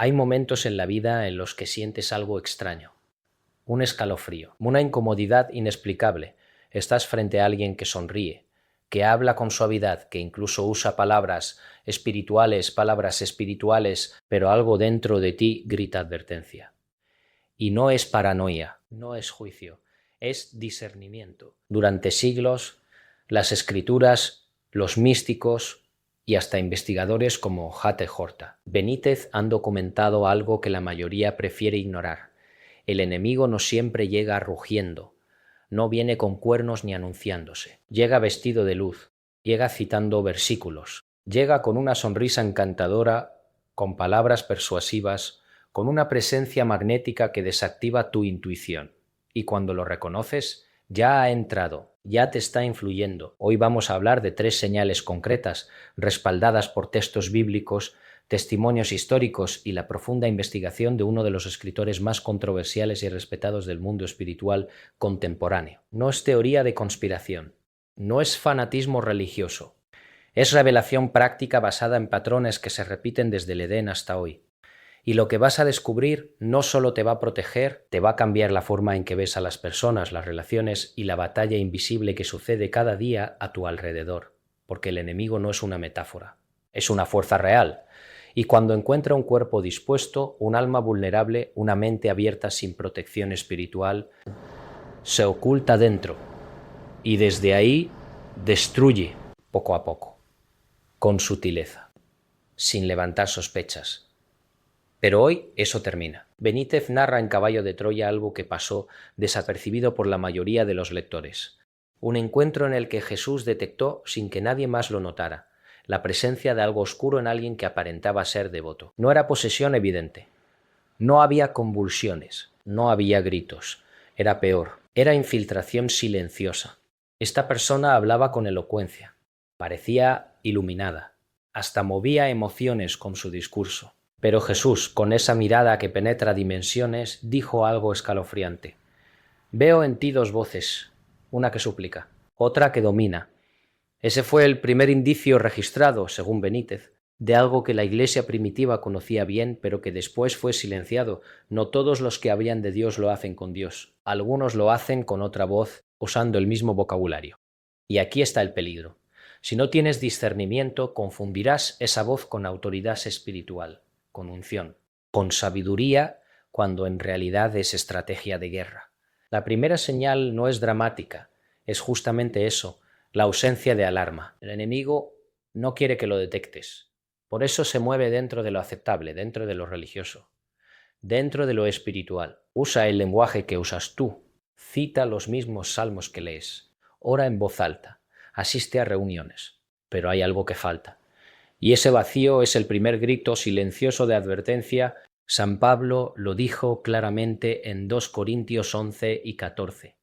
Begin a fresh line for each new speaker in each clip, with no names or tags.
Hay momentos en la vida en los que sientes algo extraño, un escalofrío, una incomodidad inexplicable. Estás frente a alguien que sonríe, que habla con suavidad, que incluso usa palabras espirituales, pero algo dentro de ti grita advertencia. Y no es paranoia, no es juicio, es discernimiento. Durante siglos, las escrituras, los místicos y hasta investigadores como Hate Horta Benítez han documentado algo que la mayoría prefiere ignorar. El enemigo no siempre llega rugiendo, no viene con cuernos ni anunciándose. Llega vestido de luz, llega citando versículos, llega con una sonrisa encantadora, con palabras persuasivas, con una presencia magnética que desactiva tu intuición. Y cuando lo reconoces, ya ha entrado, ya te está influyendo. Hoy vamos a hablar de 3 señales concretas, respaldadas por textos bíblicos, testimonios históricos y la profunda investigación de uno de los escritores más controversiales y respetados del mundo espiritual contemporáneo. No es teoría de conspiración, no es fanatismo religioso, es revelación práctica basada en patrones que se repiten desde el Edén hasta hoy. Y lo que vas a descubrir no solo te va a proteger, te va a cambiar la forma en que ves a las personas, las relaciones y la batalla invisible que sucede cada día a tu alrededor, porque el enemigo no es una metáfora, es una fuerza real. Y cuando encuentra un cuerpo dispuesto, un alma vulnerable, una mente abierta sin protección espiritual, se oculta dentro y desde ahí destruye poco a poco, con sutileza, sin levantar sospechas. Pero hoy eso termina. Benítez narra en Caballo de Troya algo que pasó desapercibido por la mayoría de los lectores. Un encuentro en el que Jesús detectó, sin que nadie más lo notara, la presencia de algo oscuro en alguien que aparentaba ser devoto. No era posesión evidente. No había convulsiones, no había gritos. Era peor, era infiltración silenciosa. Esta persona hablaba con elocuencia. Parecía iluminada. Hasta movía emociones con su discurso. Pero Jesús, con esa mirada que penetra dimensiones, dijo algo escalofriante. Veo en ti 2 voces, una que suplica, otra que domina. Ese fue el primer indicio registrado, según Benítez, de algo que la Iglesia primitiva conocía bien, pero que después fue silenciado. No todos los que hablan de Dios lo hacen con Dios. Algunos lo hacen con otra voz, usando el mismo vocabulario. Y aquí está el peligro. Si no tienes discernimiento, confundirás esa voz con autoridad espiritual, con unción, con sabiduría, cuando en realidad es estrategia de guerra. La primera señal no es dramática, es justamente eso, la ausencia de alarma. El enemigo no quiere que lo detectes. Por eso se mueve dentro de lo aceptable, dentro de lo religioso, dentro de lo espiritual. Usa el lenguaje que usas tú, cita los mismos salmos que lees, ora en voz alta, asiste a reuniones, pero hay algo que falta. Y ese vacío es el primer grito silencioso de advertencia. San Pablo lo dijo claramente en 2 Corintios 11 y 14.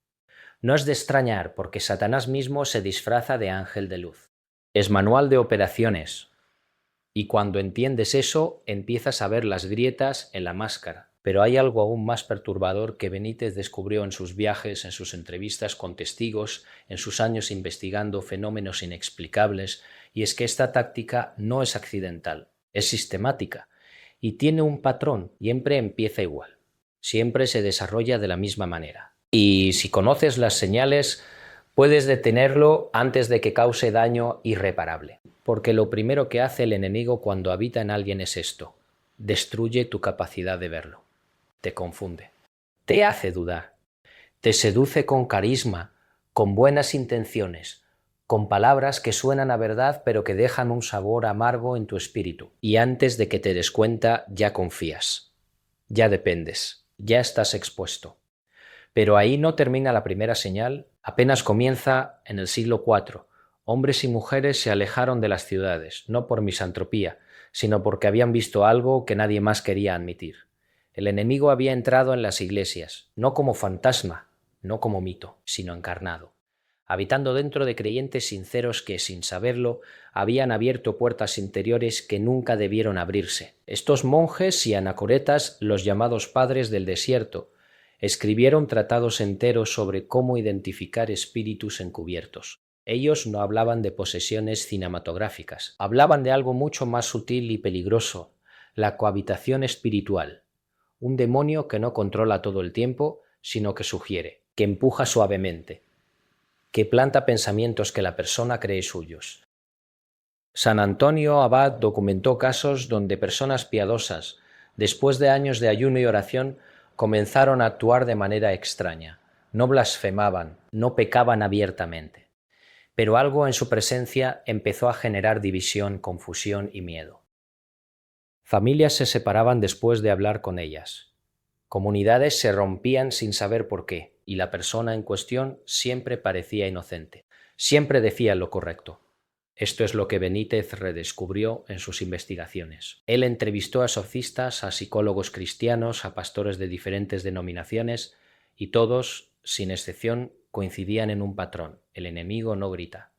No es de extrañar porque Satanás mismo se disfraza de ángel de luz. Es manual de operaciones. Y cuando entiendes eso, empiezas a ver las grietas en la máscara. Pero hay algo aún más perturbador que Benítez descubrió en sus viajes, en sus entrevistas con testigos, en sus años investigando fenómenos inexplicables, y es que esta táctica no es accidental, es sistemática, y tiene un patrón, siempre empieza igual, siempre se desarrolla de la misma manera. Y si conoces las señales, puedes detenerlo antes de que cause daño irreparable. Porque lo primero que hace el enemigo cuando habita en alguien es esto: destruye tu capacidad de verlo. Te confunde, te hace dudar, te seduce con carisma, con buenas intenciones, con palabras que suenan a verdad pero que dejan un sabor amargo en tu espíritu. Y antes de que te des cuenta, ya confías, ya dependes, ya estás expuesto. Pero ahí no termina la primera señal, apenas comienza en el siglo IV. Hombres y mujeres se alejaron de las ciudades, no por misantropía, sino porque habían visto algo que nadie más quería admitir. El enemigo había entrado en las iglesias, no como fantasma, no como mito, sino encarnado, habitando dentro de creyentes sinceros que, sin saberlo, habían abierto puertas interiores que nunca debieron abrirse. Estos monjes y anacoretas, los llamados padres del desierto, escribieron tratados enteros sobre cómo identificar espíritus encubiertos. Ellos no hablaban de posesiones cinematográficas, hablaban de algo mucho más sutil y peligroso, la cohabitación espiritual, un demonio que no controla todo el tiempo, sino que sugiere, que empuja suavemente, que planta pensamientos que la persona cree suyos. San Antonio Abad documentó casos donde personas piadosas, después de años de ayuno y oración, comenzaron a actuar de manera extraña. No blasfemaban, no pecaban abiertamente, pero algo en su presencia empezó a generar división, confusión y miedo. Familias se separaban después de hablar con ellas. Comunidades se rompían sin saber por qué, y la persona en cuestión siempre parecía inocente, siempre decía lo correcto. Esto es lo que Benítez redescubrió en sus investigaciones. Él entrevistó a exorcistas, a psicólogos cristianos, a pastores de diferentes denominaciones, y todos, sin excepción, coincidían en un patrón: el enemigo no grita.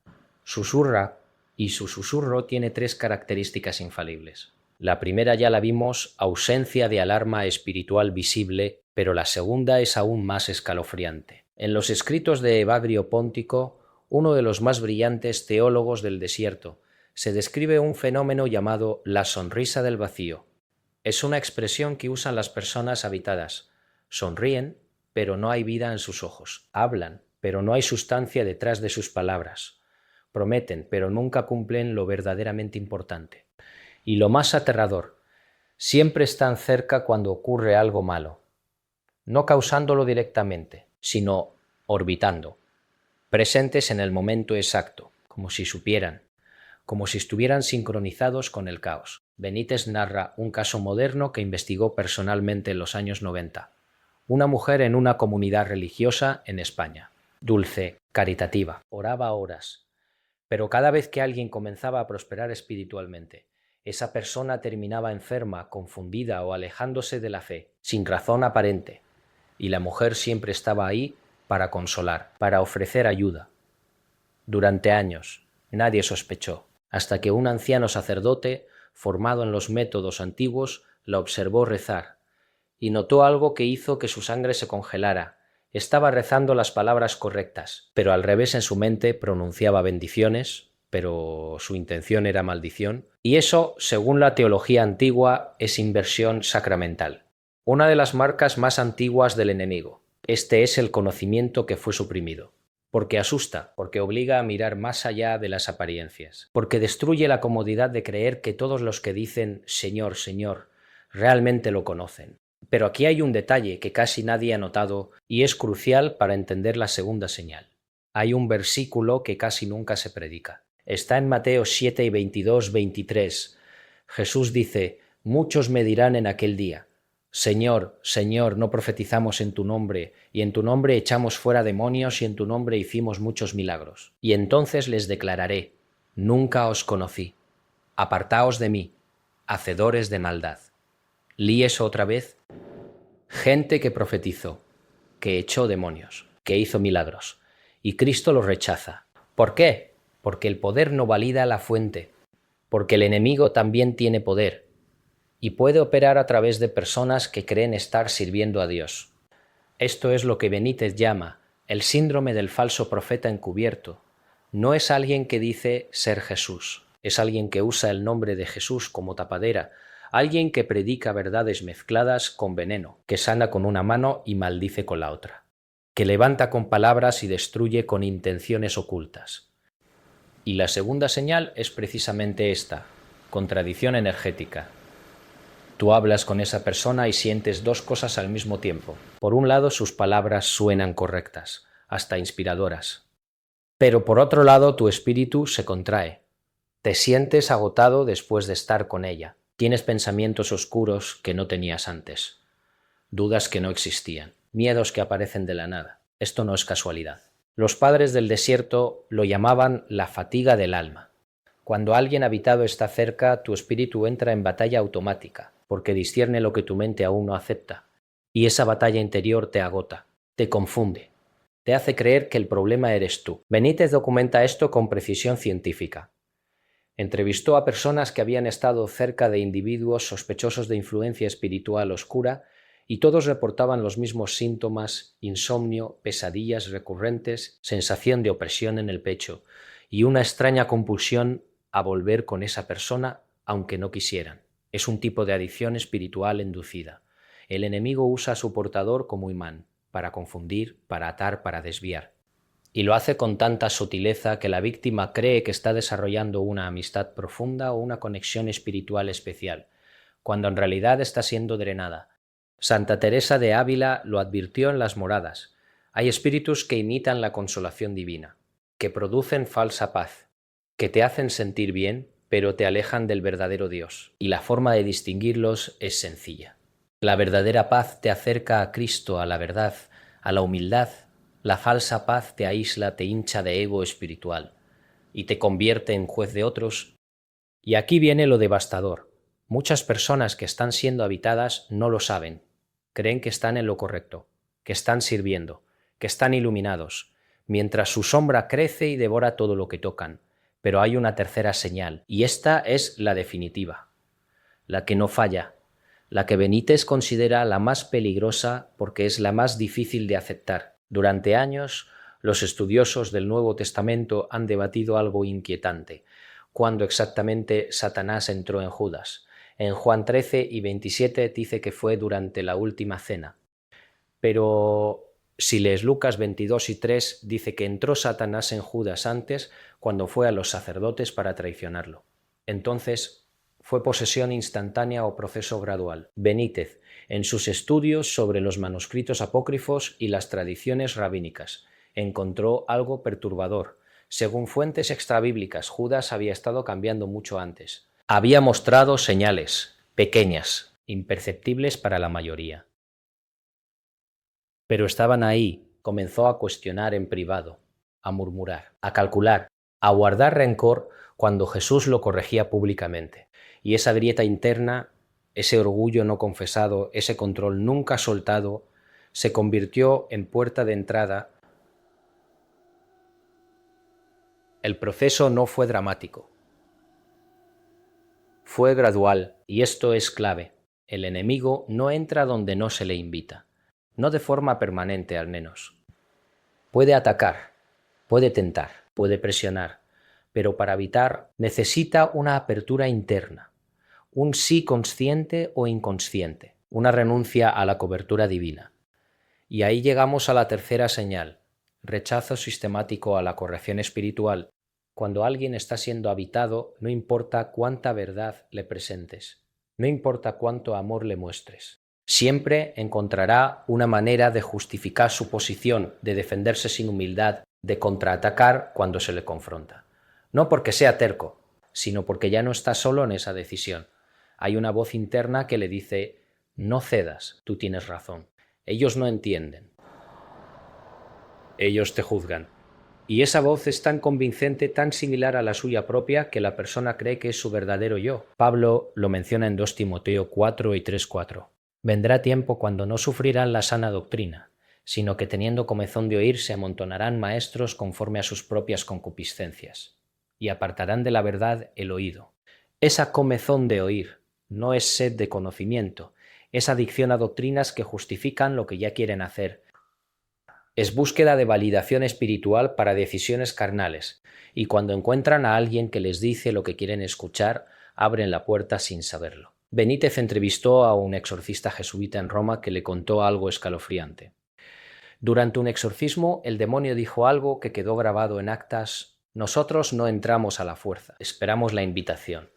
Susurra, y su susurro tiene 3 características infalibles. La primera ya la vimos: ausencia de alarma espiritual visible, pero la segunda es aún más escalofriante. En los escritos de Evagrio Póntico, uno de los más brillantes teólogos del desierto, se describe un fenómeno llamado la sonrisa del vacío. Es una expresión que usan las personas habitadas. Sonríen, pero no hay vida en sus ojos. Hablan, pero no hay sustancia detrás de sus palabras. Prometen, pero nunca cumplen lo verdaderamente importante. Y lo más aterrador, siempre están cerca cuando ocurre algo malo, no causándolo directamente, sino orbitando, presentes en el momento exacto, como si supieran, como si estuvieran sincronizados con el caos. Benítez narra un caso moderno que investigó personalmente en los años 90. Una mujer en una comunidad religiosa en España, dulce, caritativa, oraba horas, pero cada vez que alguien comenzaba a prosperar espiritualmente, esa persona terminaba enferma, confundida o alejándose de la fe, sin razón aparente, y la mujer siempre estaba ahí para consolar, para ofrecer ayuda. Durante años, nadie sospechó, hasta que un anciano sacerdote, formado en los métodos antiguos, la observó rezar, y notó algo que hizo que su sangre se congelara. Estaba rezando las palabras correctas, pero al revés en su mente pronunciaba bendiciones, pero su intención era maldición, y eso, según la teología antigua, es inversión sacramental. Una de las marcas más antiguas del enemigo. Este es el conocimiento que fue suprimido. Porque asusta, porque obliga a mirar más allá de las apariencias, porque destruye la comodidad de creer que todos los que dicen Señor, Señor, realmente lo conocen. Pero aquí hay un detalle que casi nadie ha notado y es crucial para entender la segunda señal. Hay un versículo que casi nunca se predica. Está en Mateo 7 y 22-23. Jesús dice: muchos me dirán en aquel día: Señor, Señor, no profetizamos en tu nombre, y en tu nombre echamos fuera demonios, y en tu nombre hicimos muchos milagros. Y entonces les declararé: nunca os conocí. Apartaos de mí, hacedores de maldad. ¿Líes otra vez? Gente que profetizó, que echó demonios, que hizo milagros, y Cristo los rechaza. ¿Por qué? Porque el poder no valida la fuente, porque el enemigo también tiene poder, y puede operar a través de personas que creen estar sirviendo a Dios. Esto es lo que Benítez llama el síndrome del falso profeta encubierto. No es alguien que dice ser Jesús, es alguien que usa el nombre de Jesús como tapadera, alguien que predica verdades mezcladas con veneno, que sana con una mano y maldice con la otra, que levanta con palabras y destruye con intenciones ocultas. Y la segunda señal es precisamente esta: contradicción energética. Tú hablas con esa persona y sientes 2 cosas al mismo tiempo. Por un lado, sus palabras suenan correctas, hasta inspiradoras. Pero por otro lado, tu espíritu se contrae. Te sientes agotado después de estar con ella. Tienes pensamientos oscuros que no tenías antes. Dudas que no existían. Miedos que aparecen de la nada. Esto no es casualidad. Los padres del desierto lo llamaban la fatiga del alma. Cuando alguien habitado está cerca, tu espíritu entra en batalla automática, porque discierne lo que tu mente aún no acepta. Y esa batalla interior te agota, te confunde, te hace creer que el problema eres tú. Benítez documenta esto con precisión científica. Entrevistó a personas que habían estado cerca de individuos sospechosos de influencia espiritual oscura y todos reportaban los mismos síntomas: insomnio, pesadillas recurrentes, sensación de opresión en el pecho y una extraña compulsión a volver con esa persona aunque no quisieran. Es un tipo de adicción espiritual inducida. El enemigo usa a su portador como imán, para confundir, para atar, para desviar. Y lo hace con tanta sutileza que la víctima cree que está desarrollando una amistad profunda o una conexión espiritual especial, cuando en realidad está siendo drenada. Santa Teresa de Ávila lo advirtió en Las Moradas. Hay espíritus que imitan la consolación divina, que producen falsa paz, que te hacen sentir bien, pero te alejan del verdadero Dios, y la forma de distinguirlos es sencilla. La verdadera paz te acerca a Cristo, a la verdad, a la humildad. La falsa paz te aísla, te hincha de ego espiritual, y te convierte en juez de otros. Y aquí viene lo devastador. Muchas personas que están siendo habitadas no lo saben. Creen que están en lo correcto, que están sirviendo, que están iluminados, mientras su sombra crece y devora todo lo que tocan. Pero hay una tercera señal, y esta es la definitiva, la que no falla, la que Benítez considera la más peligrosa porque es la más difícil de aceptar. Durante años, los estudiosos del Nuevo Testamento han debatido algo inquietante. ¿Cuándo exactamente Satanás entró en Judas? En Juan 13 y 27 dice que fue durante la última cena. Pero si lees Lucas 22 y 3, dice que entró Satanás en Judas antes, cuando fue a los sacerdotes para traicionarlo. Entonces, ¿fue posesión instantánea o proceso gradual? Benítez, en sus estudios sobre los manuscritos apócrifos y las tradiciones rabínicas, encontró algo perturbador. Según fuentes extrabíblicas, Judas había estado cambiando mucho antes. Había mostrado señales, pequeñas, imperceptibles para la mayoría. Pero estaban ahí. Comenzó a cuestionar en privado, a murmurar, a calcular, a guardar rencor cuando Jesús lo corregía públicamente. Y esa grieta interna, ese orgullo no confesado, ese control nunca soltado, se convirtió en puerta de entrada. El proceso no fue dramático. Fue gradual, y esto es clave. El enemigo no entra donde no se le invita. No de forma permanente, al menos. Puede atacar, puede tentar, puede presionar, pero para habitar necesita una apertura interna, un sí consciente o inconsciente, una renuncia a la cobertura divina. Y ahí llegamos a la tercera señal, rechazo sistemático a la corrección espiritual. Cuando alguien está siendo habitado, no importa cuánta verdad le presentes, no importa cuánto amor le muestres. Siempre encontrará una manera de justificar su posición, de defenderse sin humildad, de contraatacar cuando se le confronta. No porque sea terco, sino porque ya no está solo en esa decisión. Hay una voz interna que le dice: no cedas, tú tienes razón. Ellos no entienden. Ellos te juzgan. Y esa voz es tan convincente, tan similar a la suya propia, que la persona cree que es su verdadero yo. Pablo lo menciona en 2 Timoteo 4 y 3:4. Vendrá tiempo cuando no sufrirán la sana doctrina, sino que teniendo comezón de oír se amontonarán maestros conforme a sus propias concupiscencias, y apartarán de la verdad el oído. Esa comezón de oír no es sed de conocimiento, es adicción a doctrinas que justifican lo que ya quieren hacer. Es búsqueda de validación espiritual para decisiones carnales, y cuando encuentran a alguien que les dice lo que quieren escuchar, abren la puerta sin saberlo. Benítez entrevistó a un exorcista jesuita en Roma que le contó algo escalofriante. Durante un exorcismo, el demonio dijo algo que quedó grabado en actas: nosotros no entramos a la fuerza, esperamos la invitación.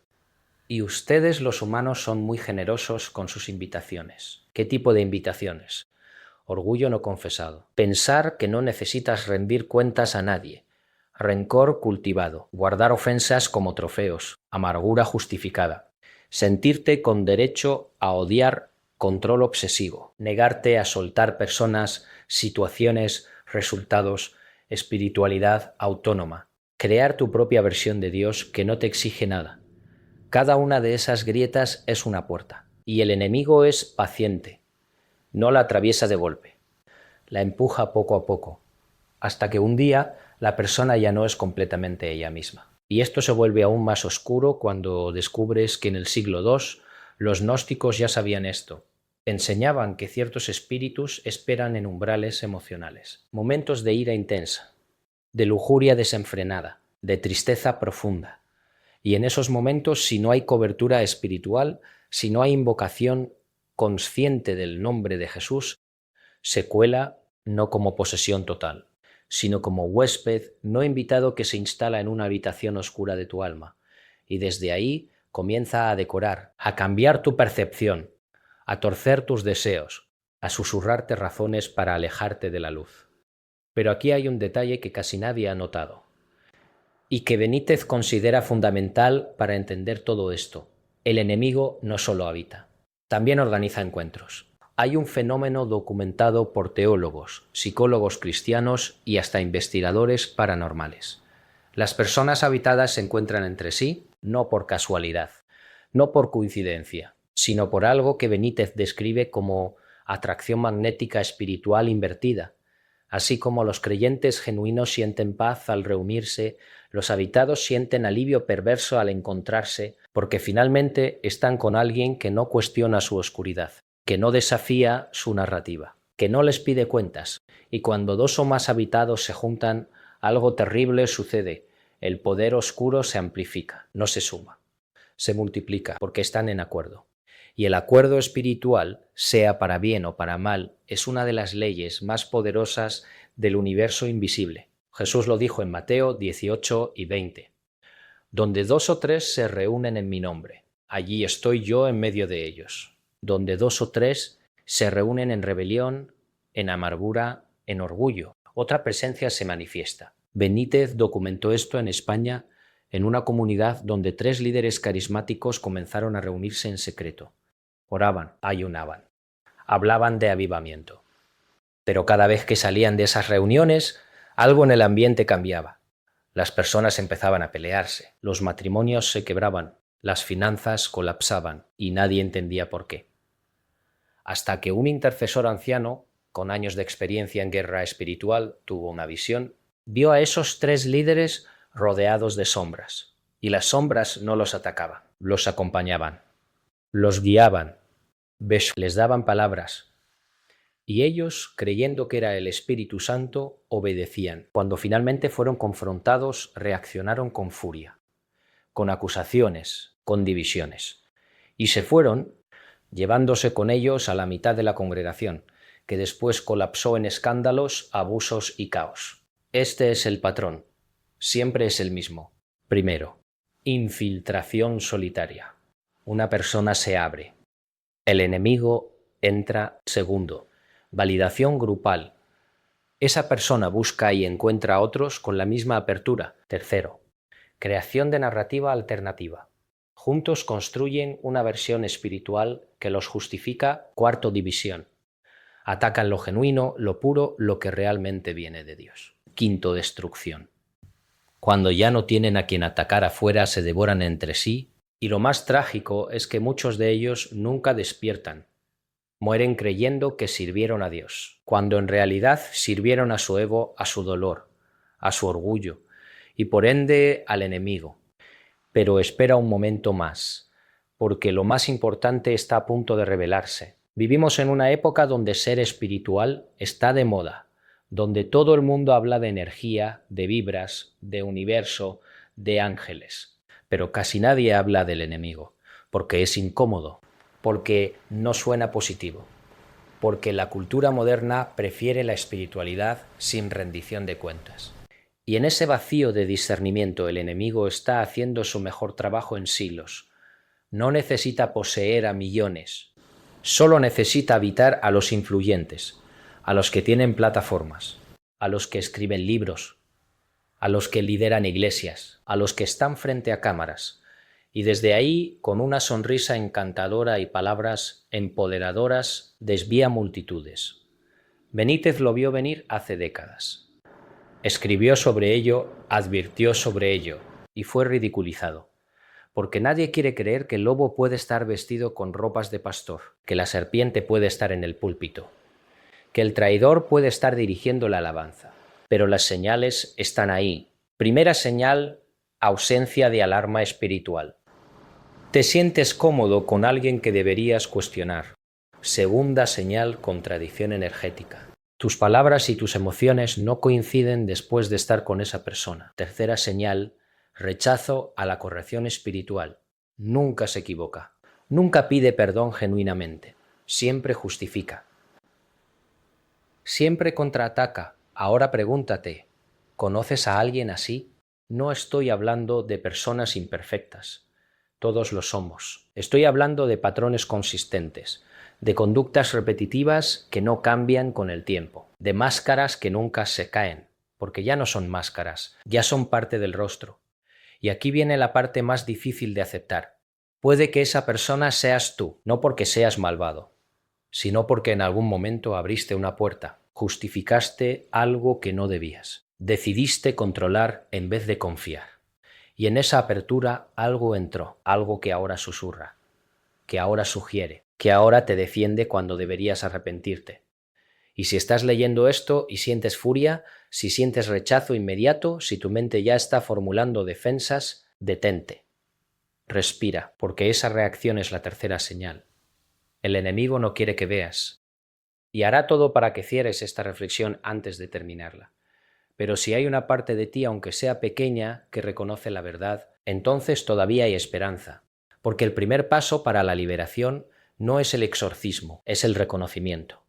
Y ustedes, los humanos, son muy generosos con sus invitaciones. ¿Qué tipo de invitaciones? Orgullo no confesado. Pensar que no necesitas rendir cuentas a nadie. Rencor cultivado. Guardar ofensas como trofeos. Amargura justificada. Sentirte con derecho a odiar. Control obsesivo. Negarte a soltar personas, situaciones, resultados. Espiritualidad autónoma. Crear tu propia versión de Dios que no te exige nada. Cada una de esas grietas es una puerta. Y el enemigo es paciente. No la atraviesa de golpe. La empuja poco a poco, hasta que un día la persona ya no es completamente ella misma. Y esto se vuelve aún más oscuro cuando descubres que en el siglo II los gnósticos ya sabían esto. Enseñaban que ciertos espíritus esperan en umbrales emocionales, momentos de ira intensa, de lujuria desenfrenada, de tristeza profunda. Y en esos momentos, si no hay cobertura espiritual, Si no hay invocación consciente del nombre de Jesús, se cuela no como posesión total, sino como huésped no invitado que se instala en una habitación oscura de tu alma, y desde ahí comienza a decorar, a cambiar tu percepción, a torcer tus deseos, a susurrarte razones para alejarte de la luz. Pero aquí hay un detalle que casi nadie ha notado, y que Benítez considera fundamental para entender todo esto. El enemigo no solo habita, también organiza encuentros. Hay un fenómeno documentado por teólogos, psicólogos cristianos y hasta investigadores paranormales. Las personas habitadas se encuentran entre sí no por casualidad, no por coincidencia, sino por algo que Benítez describe como atracción magnética espiritual invertida. Así como los creyentes genuinos sienten paz al reunirse, los habitados sienten alivio perverso al encontrarse, porque finalmente están con alguien que no cuestiona su oscuridad, que no desafía su narrativa, que no les pide cuentas. Y cuando dos o más habitados se juntan, algo terrible sucede. El poder oscuro se amplifica, no se suma, se multiplica, porque están en acuerdo. Y el acuerdo espiritual, sea para bien o para mal, es una de las leyes más poderosas del universo invisible. Jesús lo dijo en Mateo 18 y 20. Donde dos o tres se reúnen en mi nombre, allí estoy yo en medio de ellos. Donde dos o tres se reúnen en rebelión, en amargura, en orgullo, otra presencia se manifiesta. Benítez documentó esto en España en una comunidad donde 3 líderes carismáticos comenzaron a reunirse en secreto. Oraban, ayunaban, hablaban de avivamiento. Pero cada vez que salían de esas reuniones, algo en el ambiente cambiaba. Las personas empezaban a pelearse, los matrimonios se quebraban, las finanzas colapsaban y nadie entendía por qué. Hasta que un intercesor anciano, con años de experiencia en guerra espiritual, tuvo una visión, vio a esos 3 líderes rodeados de sombras, y las sombras no los atacaban, los acompañaban, los guiaban, les daban palabras, y ellos, creyendo que era el Espíritu Santo, obedecían. Cuando finalmente fueron confrontados, reaccionaron con furia, con acusaciones, con divisiones, y se fueron, llevándose con ellos a la mitad de la congregación, que después colapsó en escándalos, abusos y caos. Este es el patrón, siempre es el mismo. Primero, infiltración solitaria. Una persona se abre. El enemigo entra. Segundo, validación grupal. Esa persona busca y encuentra a otros con la misma apertura. Tercero, creación de narrativa alternativa. Juntos construyen una versión espiritual que los justifica. Cuarto, división. Atacan lo genuino, lo puro, lo que realmente viene de Dios. Quinto, destrucción. Cuando ya no tienen a quien atacar afuera, se devoran entre sí, y lo más trágico es que muchos de ellos nunca despiertan. Mueren creyendo que sirvieron a Dios, cuando en realidad sirvieron a su ego, a su dolor, a su orgullo, y por ende al enemigo. Pero espera un momento más, porque lo más importante está a punto de revelarse. Vivimos en una época donde ser espiritual está de moda, donde todo el mundo habla de energía, de vibras, de universo, de ángeles. Pero casi nadie habla del enemigo, porque es incómodo, porque no suena positivo, porque la cultura moderna prefiere la espiritualidad sin rendición de cuentas. Y en ese vacío de discernimiento el enemigo está haciendo su mejor trabajo en siglos. No necesita poseer a millones, solo necesita habitar a los influyentes, a los que tienen plataformas, a los que escriben libros, a los que lideran iglesias, a los que están frente a cámaras, y desde ahí, con una sonrisa encantadora y palabras empoderadoras, desvía multitudes. Benítez lo vio venir hace décadas. Escribió sobre ello, advirtió sobre ello, y fue ridiculizado, porque nadie quiere creer que el lobo puede estar vestido con ropas de pastor, que la serpiente puede estar en el púlpito, que el traidor puede estar dirigiendo la alabanza. Pero las señales están ahí. Primera señal, ausencia de alarma espiritual. Te sientes cómodo con alguien que deberías cuestionar. Segunda señal, contradicción energética. Tus palabras y tus emociones no coinciden después de estar con esa persona. Tercera señal, rechazo a la corrección espiritual. Nunca se equivoca. Nunca pide perdón genuinamente, siempre justifica. Siempre contraataca. Ahora pregúntate, ¿conoces a alguien así? No estoy hablando de personas imperfectas. Todos lo somos. Estoy hablando de patrones consistentes, de conductas repetitivas que no cambian con el tiempo, de máscaras que nunca se caen, porque ya no son máscaras, ya son parte del rostro. Y aquí viene la parte más difícil de aceptar. Puede que esa persona seas tú, no porque seas malvado, sino porque en algún momento abriste una puerta, justificaste algo que no debías, decidiste controlar en vez de confiar. Y en esa apertura algo entró, algo que ahora susurra, que ahora sugiere, que ahora te defiende cuando deberías arrepentirte. Y si estás leyendo esto y sientes furia, si sientes rechazo inmediato, si tu mente ya está formulando defensas, detente. Respira, porque esa reacción es la tercera señal. El enemigo no quiere que veas. Y hará todo para que cierres esta reflexión antes de terminarla. Pero si hay una parte de ti, aunque sea pequeña, que reconoce la verdad, entonces todavía hay esperanza. Porque el primer paso para la liberación no es el exorcismo, es el reconocimiento.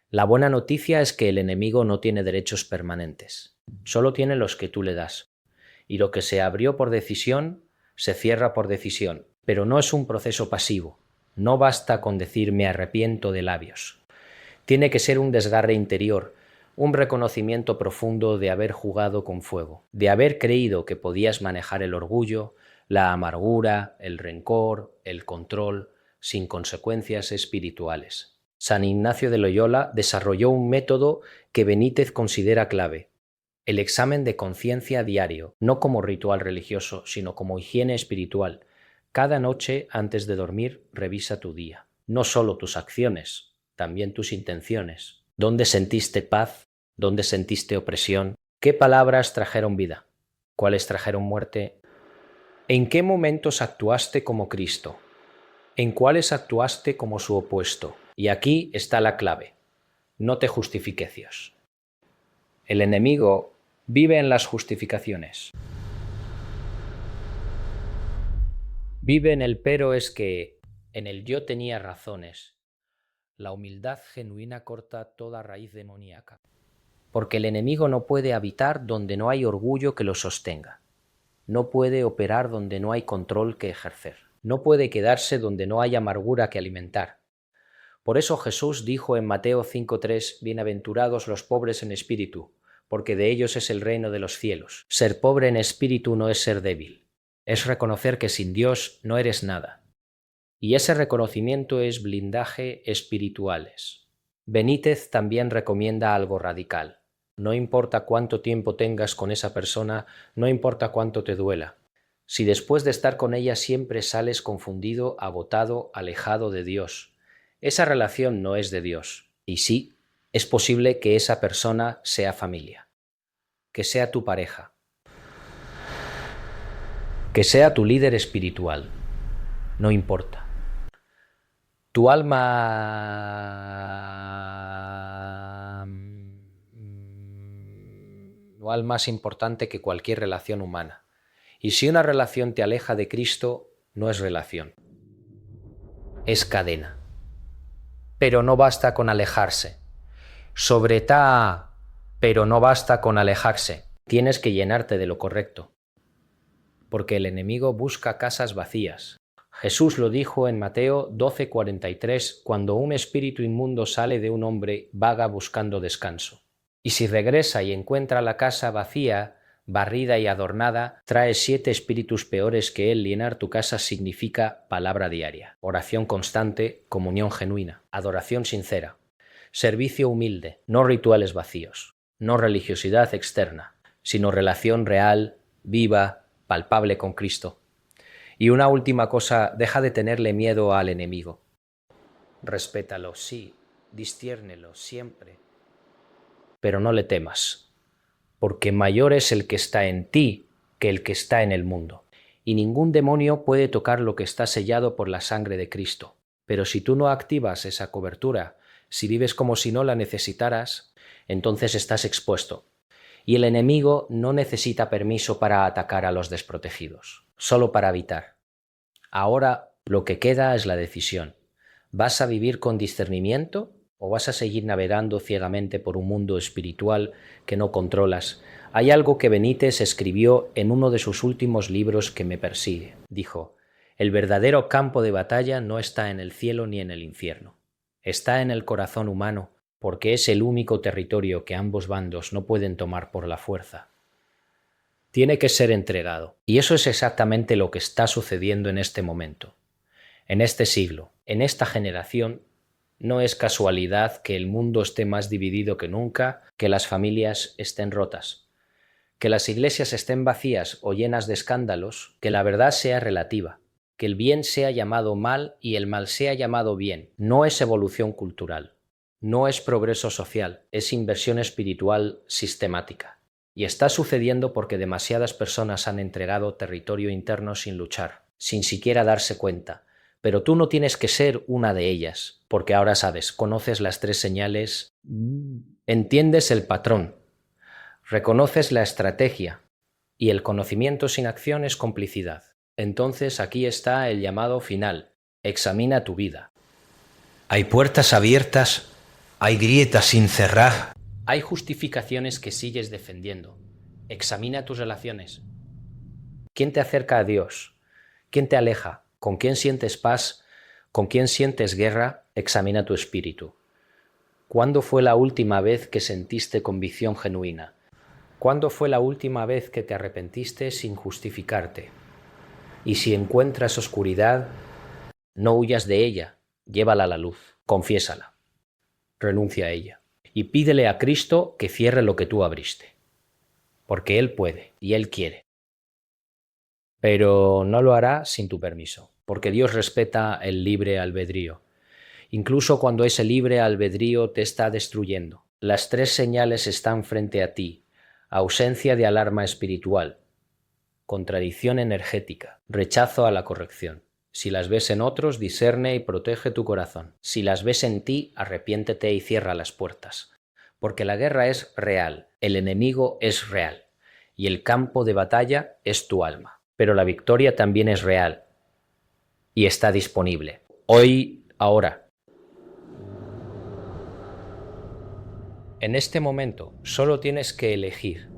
La buena noticia es que el enemigo no tiene derechos permanentes, solo tiene los que tú le das. Y lo que se abrió por decisión, se cierra por decisión, pero no es un proceso pasivo. No basta con decir me arrepiento de labios. Tiene que ser un desgarre interior, un reconocimiento profundo de haber jugado con fuego, de haber creído que podías manejar el orgullo, la amargura, el rencor, el control, sin consecuencias espirituales. San Ignacio de Loyola desarrolló un método que Benítez considera clave: el examen de conciencia diario, no como ritual religioso, sino como higiene espiritual. Cada noche antes de dormir revisa tu día, no solo tus acciones, también tus intenciones. ¿Dónde sentiste paz? ¿Dónde sentiste opresión? ¿Qué palabras trajeron vida? ¿Cuáles trajeron muerte? ¿En qué momentos actuaste como Cristo? ¿En cuáles actuaste como su opuesto? Y aquí está la clave: no te justifiques. El enemigo vive en las justificaciones. Vive en el pero es que, en el yo tenía razones. La humildad genuina corta toda raíz demoníaca. Porque el enemigo no puede habitar donde no hay orgullo que lo sostenga. No puede operar donde no hay control que ejercer. No puede quedarse donde no hay amargura que alimentar. Por eso Jesús dijo en Mateo 5:3, bienaventurados los pobres en espíritu, porque de ellos es el reino de los cielos. Ser pobre en espíritu no es ser débil, es reconocer que sin Dios no eres nada. Y ese reconocimiento es blindaje espirituales. Benítez también recomienda algo radical. No importa cuánto tiempo tengas con esa persona, no importa cuánto te duela. Si después de estar con ella siempre sales confundido, agotado, alejado de Dios, esa relación no es de Dios. Y sí, es posible que esa persona sea familia, que sea tu pareja, que sea tu líder espiritual. No importa. Tu alma es importante que cualquier relación humana. Y si una relación te aleja de Cristo, no es relación, es cadena. Pero no basta con alejarse. Pero no basta con alejarse. Tienes que llenarte de lo correcto. Porque el enemigo busca casas vacías. Jesús lo dijo en Mateo 12:43, cuando un espíritu inmundo sale de un hombre, vaga buscando descanso. Y si regresa y encuentra la casa vacía, barrida y adornada, trae 7 espíritus peores que él. Llenar tu casa significa palabra diaria, oración constante, comunión genuina, adoración sincera, servicio humilde, no rituales vacíos, no religiosidad externa, sino relación real, viva, palpable con Cristo. Y una última cosa, deja de tenerle miedo al enemigo. Respétalo, sí, distiérnelo siempre, pero no le temas, porque mayor es el que está en ti que el que está en el mundo. Y ningún demonio puede tocar lo que está sellado por la sangre de Cristo. Pero si tú no activas esa cobertura, si vives como si no la necesitaras, entonces estás expuesto. Y el enemigo no necesita permiso para atacar a los desprotegidos, solo para habitar. Ahora Lo que queda es la decisión. ¿Vas a vivir con discernimiento o vas a seguir navegando ciegamente por un mundo espiritual que no controlas? Hay algo que Benítez escribió en uno de sus últimos libros que me persigue. Dijo: el verdadero campo de batalla no está en el cielo ni en el infierno. Está en el corazón humano, porque es el único territorio que ambos bandos no pueden tomar por la fuerza. Tiene que ser entregado. Y eso es exactamente lo que está sucediendo en este momento. En este siglo, en esta generación, no es casualidad que el mundo esté más dividido que nunca, que las familias estén rotas, que las iglesias estén vacías o llenas de escándalos, que la verdad sea relativa, que el bien sea llamado mal y el mal sea llamado bien. No es evolución cultural, no es progreso social, es inversión espiritual sistemática. Y está sucediendo porque demasiadas personas han entregado territorio interno sin luchar, sin siquiera darse cuenta. Pero tú no tienes que ser una de ellas, porque ahora sabes, conoces las 3 señales, entiendes el patrón, reconoces la estrategia, y el conocimiento sin acción es complicidad. Entonces aquí está el llamado final: examina tu vida.
Hay puertas abiertas, hay grietas sin cerrar.
Hay justificaciones que sigues defendiendo. Examina tus relaciones. ¿Quién te acerca a Dios? ¿Quién te aleja? ¿Con quién sientes paz? ¿Con quién sientes guerra? Examina tu espíritu. ¿Cuándo fue la última vez que sentiste convicción genuina? ¿Cuándo fue la última vez que te arrepentiste sin justificarte? Y si encuentras oscuridad, no huyas de ella, llévala a la luz, confiésala, renuncia a ella y pídele a Cristo que cierre lo que tú abriste, porque Él puede y Él quiere. Pero no lo hará sin tu permiso, porque Dios respeta el libre albedrío, incluso cuando ese libre albedrío te está destruyendo. Las 3 señales están frente a ti: ausencia de alarma espiritual, contradicción energética, rechazo a la corrección. Si las ves en otros, discerne y protege tu corazón. Si las ves en ti, arrepiéntete y cierra las puertas. Porque la guerra es real, el enemigo es real, y el campo de batalla es tu alma. Pero la victoria también es real y está disponible. Hoy, ahora. En este momento, solo tienes que elegir